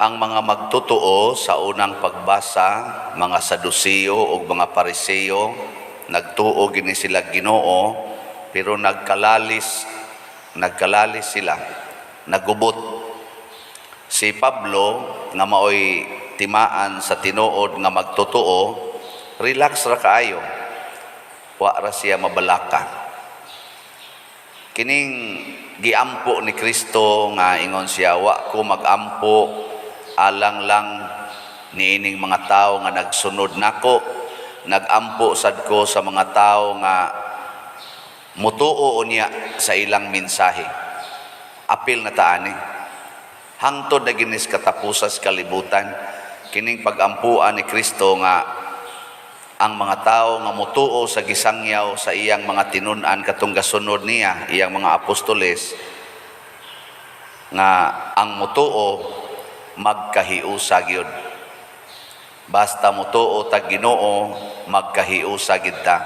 ang mga magtotoo sa unang pagbasa, mga Sadusiyo o mga Pariseo, nagtuo gini sila Ginoo, pero nagkalalis sila, nagubot. Si Pablo, nga maoy timaan sa tinuod nga magtotoo, relax ra kaayo. Wa ra siya mabalaka. Kining giampo ni Kristo nga ingon siya, wa ko magampo alang lang niining mga tao nga nagsunod nako, nagampo sad ko sa mga tao nga mutuo niya sa ilang mensahe. Apil na taani. Hangtod na ginis katapusas kalibutan, kining pagampuan ni Kristo nga ang mga tao nga mutuo sa gisangyaw sa iyang mga tinun-an katong gasunod niya, iyang mga apostoles, nga ang mutuo magkahiusa gyud. Basta mutuo ta Ginoo, magkahiusa gid ta.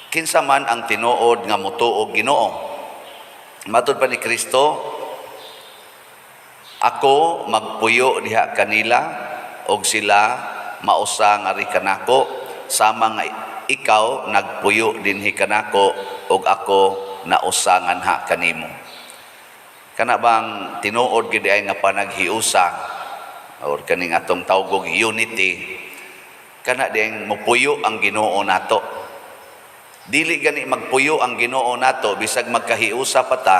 Kinsa man ang tinuod nga mutuo Ginoo. Matud pa ni Kristo, ako magpuyo diha kanila og sila mausa nga ri kanako, sama nga ikaw nagpuyo dinhi kanako og ako nausa nganha kanimo. Kana bang tinuod gid ay nga panaghiusa or kaning atong tawgog unity, kana ding mopuyo ang Ginoo nato. Dili gani magpuyo ang Ginoo nato bisag magkahiusa pa ta,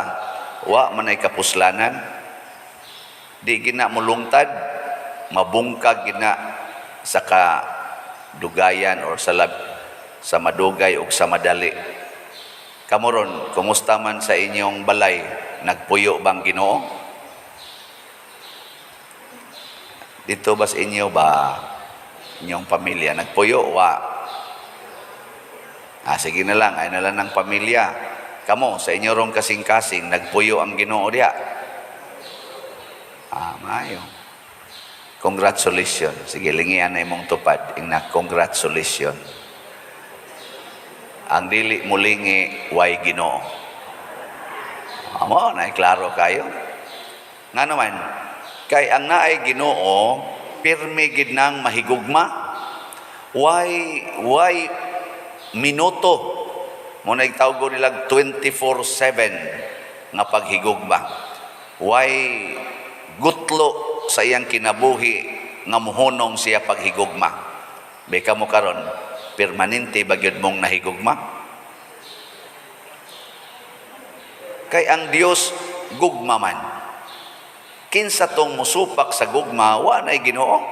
wa man ay kapuslanan. Di gina mulungtad, mabungkag gina sa kadugayan or sa madugay o sa madali. Kamuron, kumusta man sa inyong balay? Nagpuyo bang Ginoo? Dito ba sa inyo ba, inyong pamilya, nagpuyo? Wa. Sige na lang, ay na lang ng pamilya. Kamo, sa inyo rong kasing-kasing, nagpuyo ang Ginoo diya. Mayo. Congratulations. Sige, lingian na imong tupad. Ingna, congratulations. Ang dili mulingi, way Ginoo. Amo, klaro kayo. Nga naman, kay ang naay Ginoo, pirmi gid nang mahigugma. Why minuto? Muna itawgo nilang 24/7 nga paghigugma. Why gutlo sa iyang kinabuhi nga muhunong siya paghigugma. Beka mo karon, permanente ba gyud mong nahigugma? Kay ang Dios gugma man. Kinsa tong musupak sa gugma, wa nay Ginoo.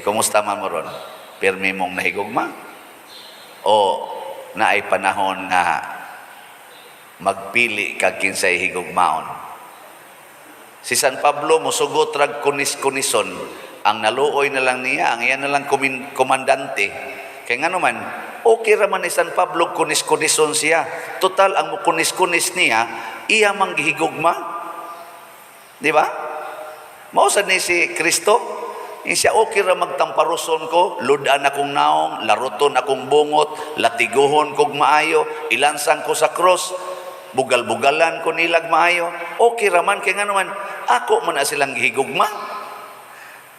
Kumusta man mo ron? Permi mong nahigugma? O naay panahon nga magpili kag kinsay higugmaon? Si San Pablo musugot rag kunis-kunison, ang naluoy na lang niya, ang iyan na lang komandante. Kaya nga naman, okay raman ni San Pablo kunis-kunison siya. Total, ang kunis-kunis niya, iya manggihigugma. Di ba? Mausad ni si Kristo, siya okay ra magtamparuson ko, ludan akong naong, laruton akong bungot, latiguhon kog maayo, ilansang ko sa cross, bugal-bugalan ko nilag maayo. Okay raman, kaya nga naman, ako man na silang gihigugma.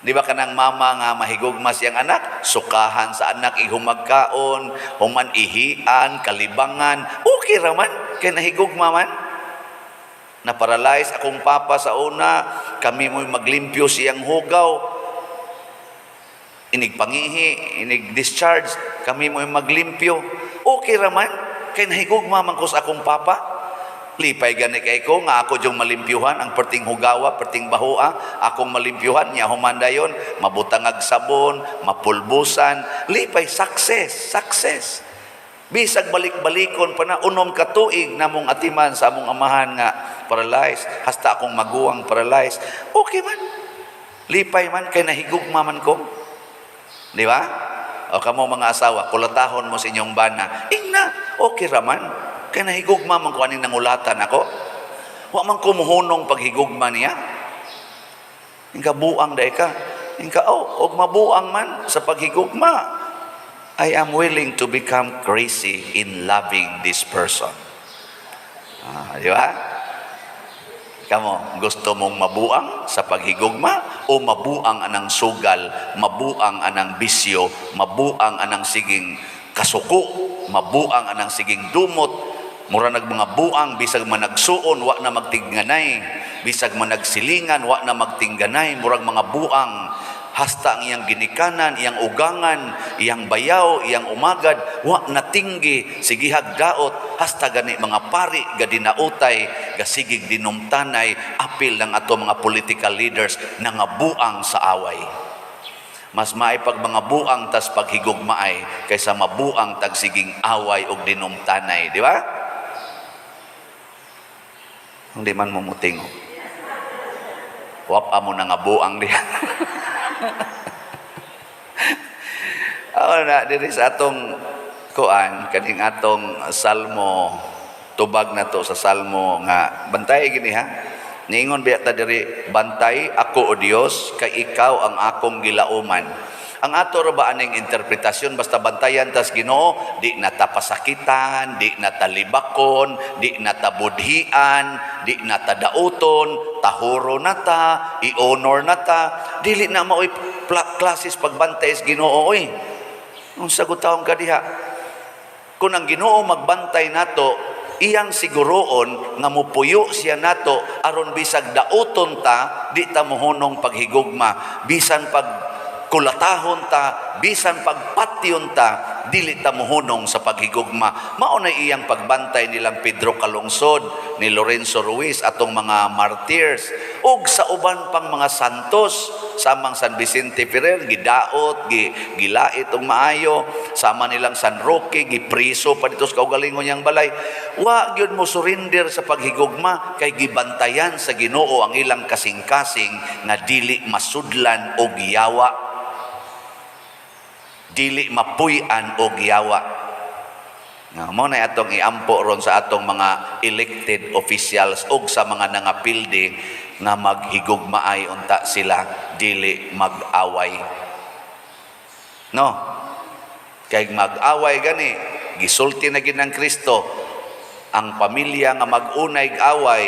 Di ba kanang mama nga mahigugma siyang anak, sukahan sa anak, ihumagkaon, human ihian, kalibangan. Okay raman, kaya nahigugma man. Na-paralyze akong papa sa una, kami mo'y maglimpyo siyang hugaw. Inigpangihi, inig-discharge, kami mo'y maglimpyo. Okay raman, kaya nahigugma man ko sa akong papa. Lipay gani kay ko nga ako yung malimpyuhan ang perting hugawa, perting bahua, akong malimpyuhan niya humandayon, mabutangag sabon, mapulbusan. Lipay, success. Bisag balik-balikon pa na unom katuig namong atiman sa among amahan nga paralyzed, hasta akong maguwang paralyzed. Okay man. Lipay man kay nahigugma man ko. Di ba? O kamo mga asawa, kulatahon mo sa inyong bana. Ingna, okay raman. Kaya nahigugma man ko aning nangulatan ako. Wa man ko muhunong paghigugma niya. Ingka buang dahi ka. Ingka, og mabuang man sa paghigugma. I am willing to become crazy in loving this person. Di ba? Kamo, gusto mong mabuang sa paghigugma o mabuang anang sugal, mabuang anang bisyo, mabuang anang siging kasuko, mabuang anang siging dumot, mura nag mga buang, bisag managsuon, wa na magtingganay, bisag managsilingan, wa na magtingganay, murag mga buang, hasta ang iyang ginikanan, iyang ugangan, iyang bayaw, iyang umagad, wa natinggi, sigihag daot, hasta gani mga pari, gadinautay, gasigig dinumtanay, apil ng ato mga political leaders na nga buang sa away. Mas maipag mga buang tas paghigugmaay kaysa mabuang tagsiging away o dinumtanay, di ba? Hindi man mumuting. Wap amo na nga buang diha. Na diri sa atong kuan kaning atong salmo, tubag na to sa salmo nga bantay gini ha. Niingon biya ta diri, bantay ako o Dios kay ikaw ang akong gilauman. Ang ato ra ba aning interpretasyon basta bantayan tas Ginoo, di na ta pasakitan, di na ta libakon, di na ta budhian, di na ta dauton, tahuro na ta, i-honor na ta, dili na maoy klases pagbantay sa Ginoo oy. Unsa gud taong kadiha? Kung ang Ginoo magbantay nato, iyang siguroon nga mupuyo siya nato aron bisag dauton ta, di ta mohunong paghigugma, bisan pag kulatahon ta, bisan pagpatyon ta, dili ta mohunong sa paghigugma. Mao na iyang pagbantay nilang Pedro Calungsod, ni Lorenzo Ruiz, atong mga martyrs, ug sa uban pang mga santos, samang San Vicente Ferrer, gidaot, gilait og maayo, sama nilang San Roque, gipriso pa dito sa kaugalingon niyang balay. Wa gyud mo surrender sa paghigugma, kay gibantayan sa Ginoo ang ilang kasing-kasing na dili masudlan og yawa, dili mapuy-an og yawa. Mo na atong iampo ron sa atong mga elected officials og sa mga nangapildi nga maghigugmaay unta sila, dili mag-away. No? Kay mag-away gani, gisulti na gid ng Kristo, ang pamilya nga mag-unay away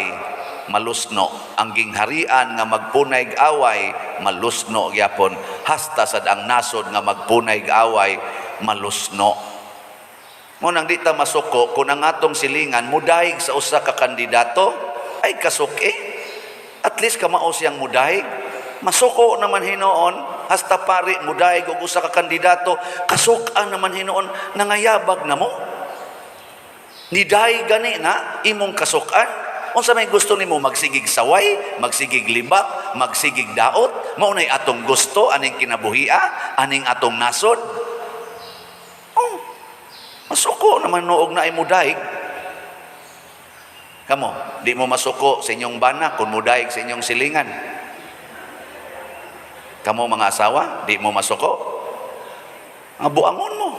malusno, ang gingharian nga magpunay away malusno gyapon, hasta sad ang nasod nga magpunay away malusno. Mo nang di ta masuko kung ang atong silingan mudahig sa usa ka kandidato, ay kasuki. At least kamao siyang mudahig. Masuko naman hinoon, hasta pari mudahig og usa ka kandidato, kasukan naman hinoon, nangayabag na mo. Niday gani na imong kasukan. Unsa may gusto nimo, magsigig saway, magsigig libak, magsigig daot, mao nay atong gusto, aning kinabuhia, aning atong nasod. Oh, masuko naman noog na ay mudahig. Kamo, di mo masuko sa inyong bana kung mudahig sa inyong silingan. Kamo mga asawa, di mo masuko. Nga buangon mo.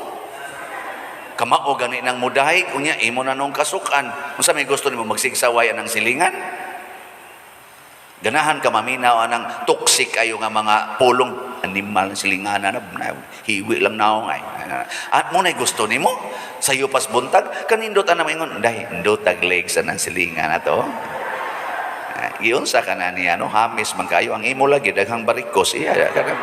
Kamao gani nang mudahig, unya imo na nung kasukan. Unsa may gusto nimo, magsigsaway anang silingan? Ganahan ka maminaw anang toxic kayo nga mga pulong animal silingan na hiwi lang naong ay. At mo na gusto nimo sayo pas buntag kanindot ana maingon, dai indot tag legs anang silingan ato. Giunsa ka na niya no, hamis man kayo ang imo lagi daghang barikos iya kanang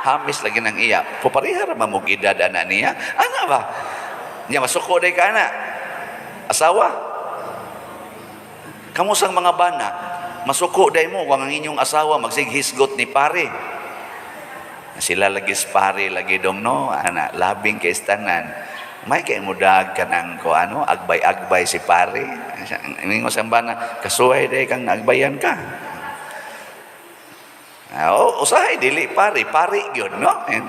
hamis lagi nang iya. Paparihar mamug edad ana niya. Ana ba? Nya masuko day ka na. Asawa. Kamusang mga bana, masuko day mo kung ang inyong asawa magsighisgot ni pare. Sila lagi pare lagi dong no, ana labing kay istanan. May kay mudag ka ng ko ano, agbay-agbay si pare. Ingon sa bana, kasuway day kang agbayan ka. Usahay dili pare gyud no. And,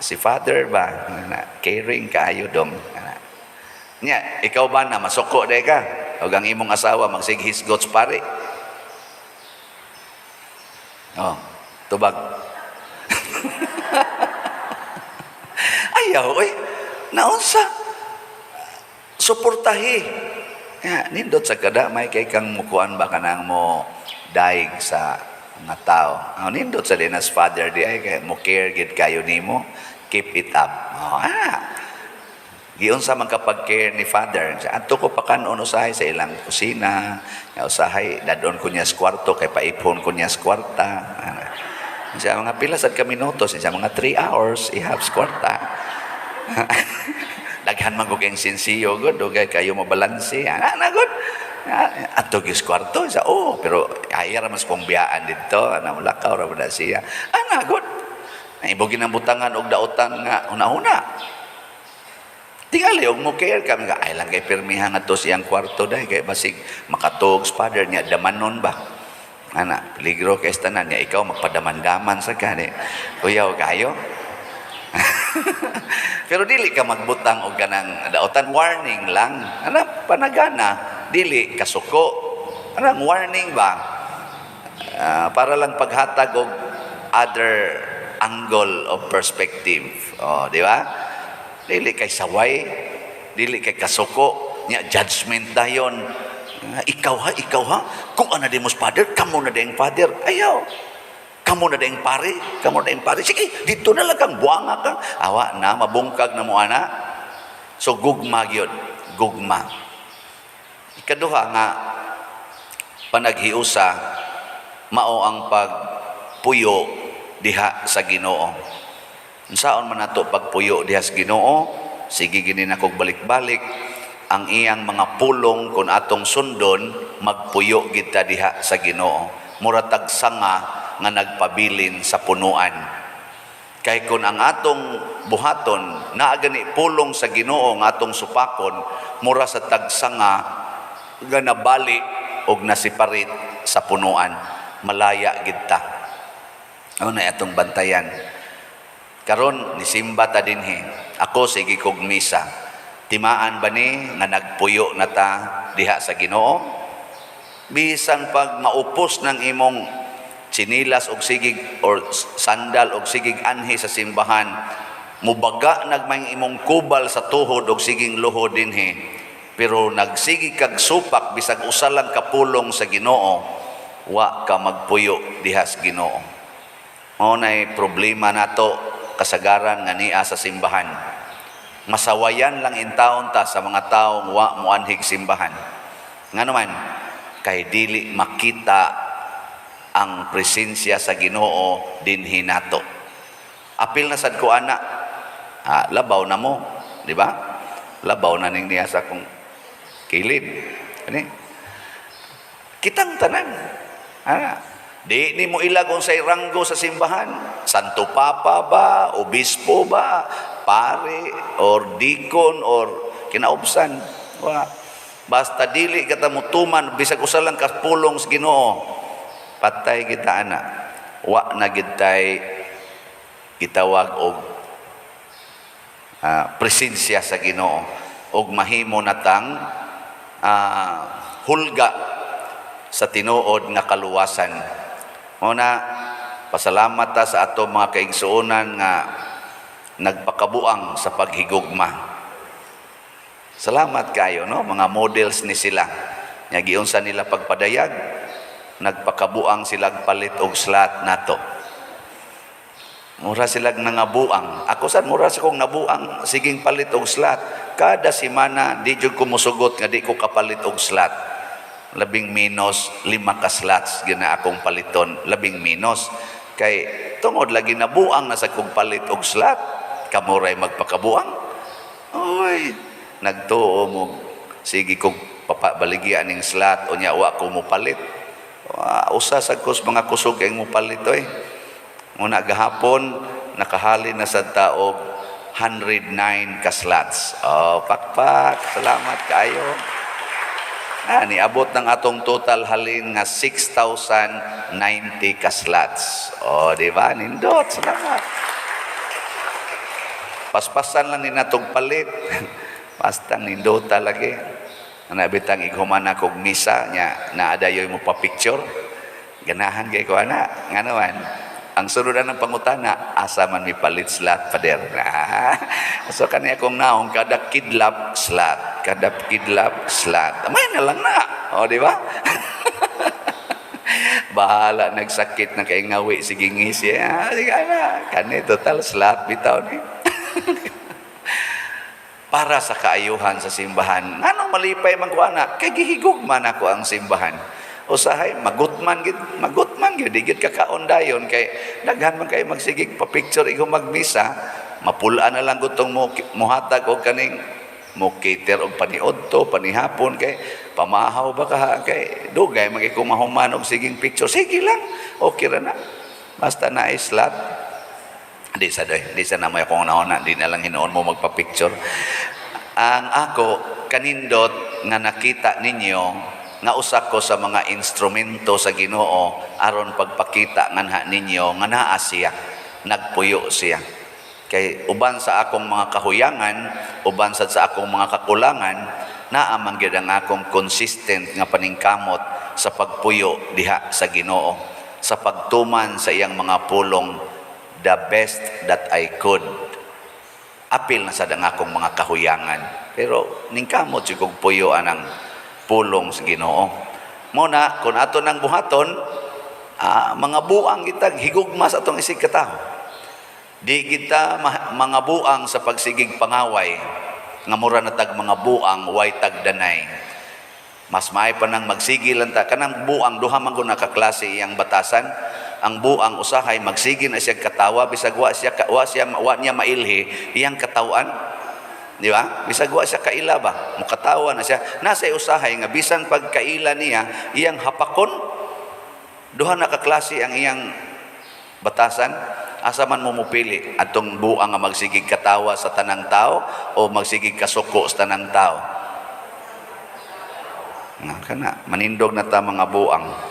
si father ba caring kaayo dong. Nya ikaw ba na masuko day ka ug ang imong asawa magsighisgot pare? Oh, tubag. Ayaw oy, naunsa suportahi. Ya, nindot sa kada may kay kang mukuan ba kanang mo daig sa mga tao. Nindot sa dinas father di ay kay mo care gid kayo nimo. Keep it up. Giunsa man kapag care ni father. Ato ko pa kanon usahay sa ilang kusina, nga usahay dadon ko niya sa kwarto kay paipon ko niya sa kwarta. Sa mga pila sad ka minutos, sa mga 3 hours ihap sa kwarta. Daghan man ko kayong sinsiyo good, okay, kayo mabalanse. Ana good. Ato gis kwarto sa pero ayara mas pambiyaan dito, ana mulakaw ra ba siya. Ana good. Ibugi ng butangan og daotan nga una-una. Tingali, huwag mo care kami nga, ay lang kay permihan nga to siyang kwarto dahil kay basig makatog father niya, damanon ba? Ana, peligro kay tanan niya, ikaw magpadaman-daman sa kani. Kuyaw kayo? Pero dili ka magbutang o ganang daotan, warning lang. Ana, panagana, dili kasuko. Ana, warning ba? Para lang paghatag og other angle of perspective. Di ba? Dili kay saway, dili kay kasuko, nya judgment dayon. Ikaw ha, kung ana di mo father, kamo na ding father. Ayaw. Kamo na ding pare, Sige, dito na lang kang buanga ka. Awa na mabungkag na mo ana. So gugma gyud, gugma. Ikaduha nga panaghiusa mao ang pagpuyo diha sa Ginoo. Unsaon man nato pagpuyo diha sa Ginoo, sige gini na kog balik-balik ang iyang mga pulong kun atong sundon, magpuyo kita diha sa Ginoo. Muratag sanga nga nagpabilin sa punuan. Kay kun ang atong buhaton naa gani pulong sa Ginoo nga atong supakon, mura sa tagsanga nga nabali og nasiparit sa punuan, malaya gid ta. Ano na atong bantayan. Karon nisimba ta dinhi. Ako sige kog misa. Timaan ba ni nga nagpuyo na ta diha sa Ginoo? Bisan pag maupos ng imong sinilas og sigig or sandal og sigig anhi sa simbahan, mubaga nagmay imong kubal sa tuhod og siging luhod dinhi. Pero nagsigi kag supak bisag usa lang kapulong sa Ginoo, wa ka magpuyo diha sa Ginoo. Mao nay problema nato kasagaran nga niya sa simbahan. Masawayan lang intawon ta sa mga taong wa muanhig simbahan. Nga naman, kay dili makita ang presensya sa Ginoo dinhi nato. Apil na sad ko ana, labaw na mo, di ba? Labaw na ning niya sa kong kilid. Ani? Kitang tanan. Di ni mo ilagong sa ranggo sa simbahan. Santo Papa ba, obispo ba, pare, or deacon, or kinaubsan. Basta dili kita mutuman, bisag usa lang kapulong sa Ginoo, patay kita ana. Wa na gid tay gitawag og presensya sa Ginoo, og mahimo natang hulga sa tinuod nga kaluwasan. Muna, pasalamat ta sa ato mga kaigsuonan nga nagpakabuang sa paghigugma. Salamat kayo, no? Mga models ni sila. Nga giunsa nila pagpadayag, nagpakabuang silang palit og slat nato. Mura silang nangabuang. Ako sad mura sa kong nabuang siging palit og slat. Kada semana di jud ko musugot nga di ko kapalit og slat. Labing minus 5 ka slots gina akong paliton, labing minus kay tungod lagi nabuang na sa kong palit og slot, kamuray magpakabuang. Oy, nagtuo mo sige kog papabaligyan ning slot unya wa ko mo palit. Usa sa kus mga kusog ang mo palit oy. Muna gahapon nakahalin na sa taog 109 ka slots. Pakpak, salamat kayo. Niabot ng atong total halin nga 6,090 ka slots. Di ba? Nindot, salamat. Paspasan lang ni natong palit. Pastang nindot talagi. Nabitang ighuman akong misa nya naadayoy mo pa picture. Ganahan kay ko ana. Nga naman, ang sunudan ng pangutana, asa man mi palit slot pader. So kani akong naong kada kidlap slot, kada kidlap slot. May na lang na. Di ba? Bahala nagsakit na kay ngawi sige ngisi. Sige na. Kani total slot bitaw ni. para sa kaayuhan sa simbahan. Anong malipay man ko ana? Kay gihigugman ako ang simbahan. Usahay magutman gid digid kakaon dayon kay daghan man kay magsigig pa picture igo magmisa, mapulaan na lang gutong muhatag og kaning mo cater og paniodto panihapon kay pamahaw ba ka kay dugay magay ko mahuman og siging picture, sige lang okay ra na basta na slot. Di sa namoy akong nauna, di na lang hinuon mo magpa-picture. Ang ako kanindot nga nakita ninyo nga usa ko sa mga instrumento sa Ginoo aron pagpakita nganha ninyo nga naa siya, nagpuyo siya. Kay uban sa akong mga kahuyangan, uban sa akong mga kakulangan, naa man gyud ang akong consistent nga paningkamot sa pagpuyo diha sa Ginoo, sa pagtuman sa iyang mga pulong, the best that I could. Apil na sa akong mga kahuyangan, pero ningkamot si kong puyo anang pulong sa Ginoo. Muna, kung ato nang buhaton, mga buang kitag higugma sa atong isig kataho. Di kita mga buang sa pagsigig pangaway, nga mura na tag mga buang, way tag danay. Mas maay pa nang magsigil lang ta. Kanang buang, duha man ko nakaklase iyang batasan. Ang buang usahay, magsigil na siya katawa, bisag wa niya mailhi, iyang katawan. Di ba? Bisag wa siya kaila ba? Mukatawa na siya. Nasa usahay nga bisan pagkaila niya, iyang hapakon. Duha na kaklase ang iyang batasan. Asa man mo mupili atong buang nga magsigig katawa sa tanang tao o magsigig kasuko sa tanang tao. Nga kana, manindog na ta mga buang.